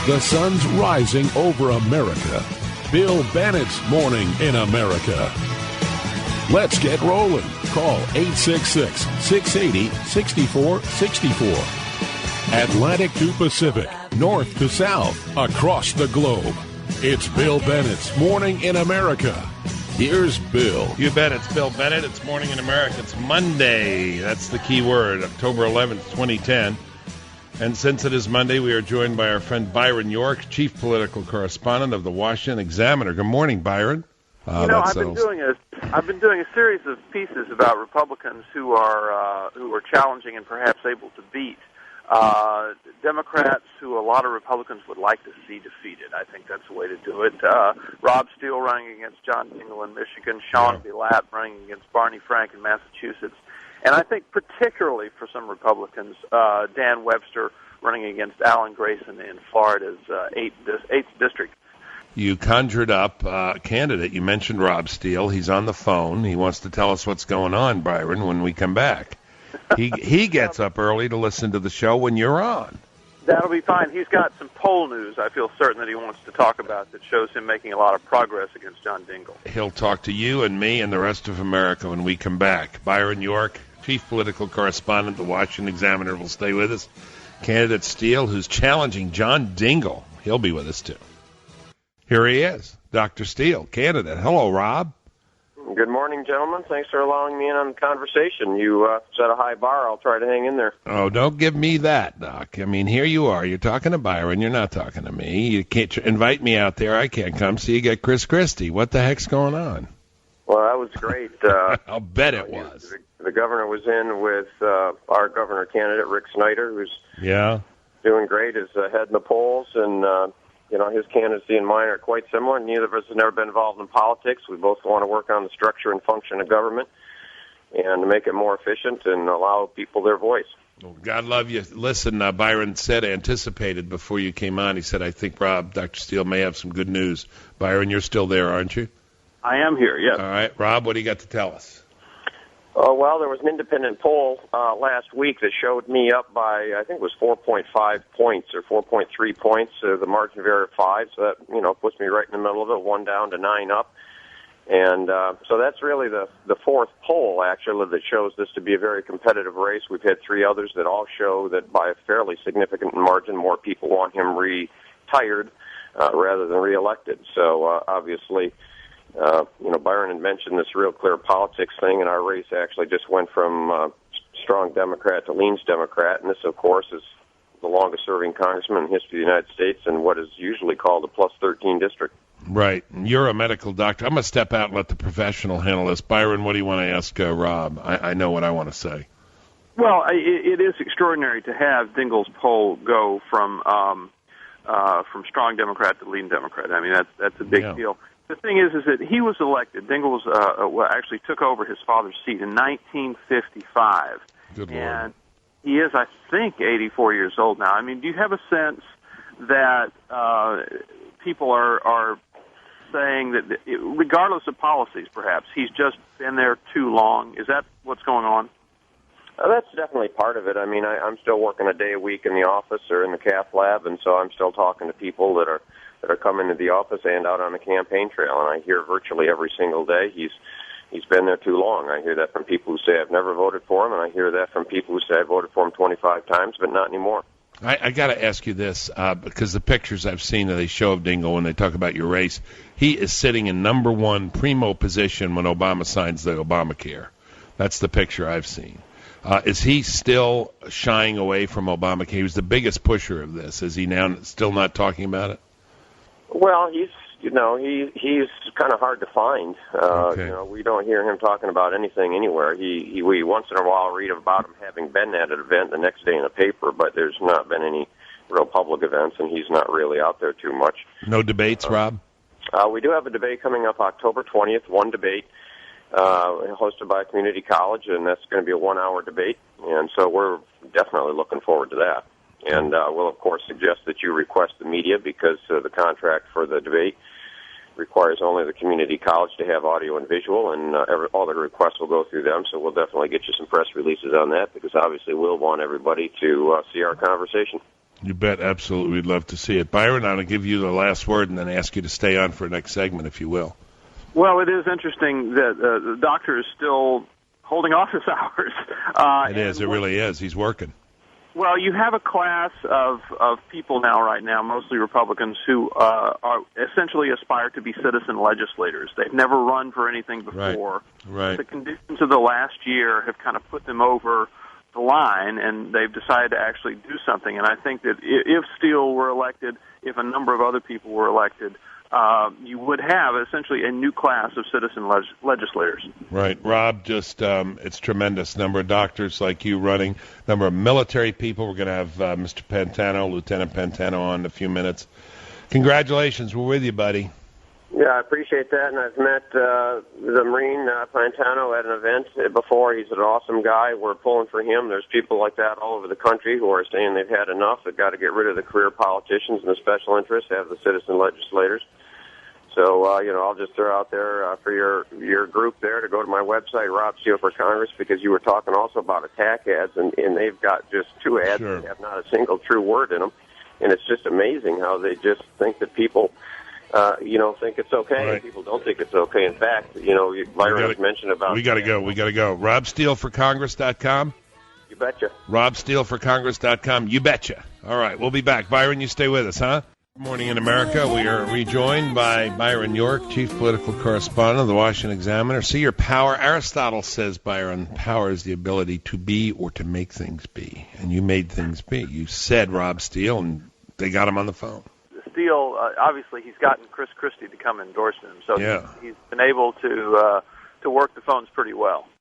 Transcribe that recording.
The sun's rising over America. Bill Bennett's Morning in America. Let's get rolling. Call 866-680-6464. Atlantic to Pacific, north to south, across the globe. It's Bill Bennett's Morning in America. Here's Bill. You bet. It's Bill Bennett. It's Morning in America. It's Monday. That's the key word, October 11th, 2010. And since it is Monday, we are joined by our friend Byron York, chief political correspondent of the Washington Examiner. Good morning, Byron. I've been doing a series of pieces about Republicans who are challenging and perhaps able to beat Democrats who a lot of Republicans would like to see defeated. I think that's the way to do it. Rob Steele running against John Dingell in Michigan, Sean Villatte running against Barney Frank in Massachusetts, and I think particularly for some Republicans, Dan Webster running against Alan Grayson in Florida's 8th district. You conjured up a candidate. You mentioned Rob Steele. He's on the phone. He wants to tell us what's going on, Byron, when we come back. He gets up early to listen to the show when you're on. That'll be fine. He's got some poll news I feel certain that he wants to talk about that shows him making a lot of progress against John Dingell. He'll talk to you and me and the rest of America when we come back. Byron York, chief political correspondent, the Washington Examiner, will stay with us. Candidate Steele, who's challenging John Dingell, he'll be with us too. Here he is, Dr. Steele, candidate. Hello, Rob. Good morning, gentlemen. Thanks for allowing me in on the conversation. You set a high bar. I'll try to hang in there. Oh, don't give me that, Doc. I mean, here you are. You're talking to Byron. You're not talking to me. You can't invite me out there. I can't come. So you get Chris Christie. What the heck's going on? Well, that was great. I'll bet it was. The governor was in with our governor candidate, Rick Snyder, who's doing great, is ahead in the polls, and his candidacy and mine are quite similar. Neither of us has never been involved in politics. We both want to work on the structure and function of government and to make it more efficient and allow people their voice. Well, God love you. Listen, Byron anticipated before you came on. He said, I think Dr. Steele may have some good news. Byron, you're still there, aren't you? I am here, yes. All right. Rob, what do you got to tell us? Well, there was an independent poll last week that showed me up by, I think it was 4.5 points or 4.3 points, the margin of error of 5. So that, puts me right in the middle of it, 1 down to 9 up. And so that's really the fourth poll, actually, that shows this to be a very competitive race. We've had 3 others that all show that by a fairly significant margin, more people want him retired rather than reelected. So obviously, Byron had mentioned this real clear politics thing, and our race actually just went from strong Democrat to leans Democrat, and this, of course, is the longest-serving congressman in the history of the United States in what is usually called a plus 13 district. Right. You're a medical doctor. I'm going to step out and let the professional handle this. Byron, what do you want to ask Rob? I know what I want to say. Well, it is extraordinary to have Dingell's poll go from strong Democrat to lean Democrat. I mean, that's a big deal. The thing is that he was elected. Dingell actually took over his father's seat in 1955. Good Lord. And he is, I think, 84 years old now. I mean, do you have a sense that people are saying that, regardless of policies, perhaps, he's just been there too long? Is that what's going on? That's definitely part of it. I mean, I'm still working a day a week in the office or in the cath lab, and so I'm still talking to people that are coming to the office and out on the campaign trail, and I hear virtually every single day he's been there too long. I hear that from people who say I've never voted for him, and I hear that from people who say I voted for him 25 times, but not anymore. I got to ask you this, because the pictures I've seen that they show of Dingell when they talk about your race, he is sitting in number 1 primo position when Obama signs the Obamacare. That's the picture I've seen. Is he still shying away from Obamacare? He was the biggest pusher of this. Is he now still not talking about it? Well, he's kind of hard to find. We don't hear him talking about anything anywhere. We once in a while read about him having been at an event the next day in the paper, but there's not been any real public events, and he's not really out there too much. No debates, Rob? We do have a debate coming up October 20th, one debate hosted by a community college, and that's going to be a 1-hour debate, and so we're definitely looking forward to that. And we'll, of course, suggest that you request the media because the contract for the debate requires only the community college to have audio and visual, and all the requests will go through them. So we'll definitely get you some press releases on that because obviously we'll want everybody to see our conversation. You bet. Absolutely. We'd love to see it. Byron, I'm going to give you the last word and then ask you to stay on for the next segment, if you will. Well, it is interesting that the doctor is still holding office hours. It is. It really is. He's working. Well, you have a class of people right now, mostly Republicans, who are essentially aspire to be citizen legislators. They've never run for anything before. Right. The conditions of the last year have kind of put them over the line, and they've decided to actually do something. And I think that if Steele were elected, if a number of other people were elected, you would have essentially a new class of citizen legislators. Right. Rob, just it's tremendous. Number of doctors like you running, number of military people. We're going to have Mr. Pantano, Lieutenant Pantano, on in a few minutes. Congratulations. We're with you, buddy. Yeah, I appreciate that, and I've met the Marine Pantano at an event before. He's an awesome guy. We're pulling for him. There's people like that all over the country who are saying they've had enough. They've got to get rid of the career politicians and the special interests, have the citizen legislators. So, I'll just throw out there for your group there to go to my website, Rob Steele for Congress, because you were talking also about attack ads, and they've got just 2 ads that have not a single true word in them. And it's just amazing how they just think that people, think it's okay. Right. And people don't think it's okay. In fact, Byron has mentioned about... We got to go. RobSteeleForCongress.com? You betcha. RobSteeleForCongress.com? You betcha. All right, we'll be back. Byron, you stay with us, huh? Good morning in America. We are rejoined by Byron York, chief political correspondent of the Washington Examiner. See your power. Aristotle says, Byron, power is the ability to be or to make things be. And you made things be. You said Rob Steele, and they got him on the phone. Steele, obviously, he's gotten Chris Christie to come endorse him, so yeah. he's been able to work the phones pretty well.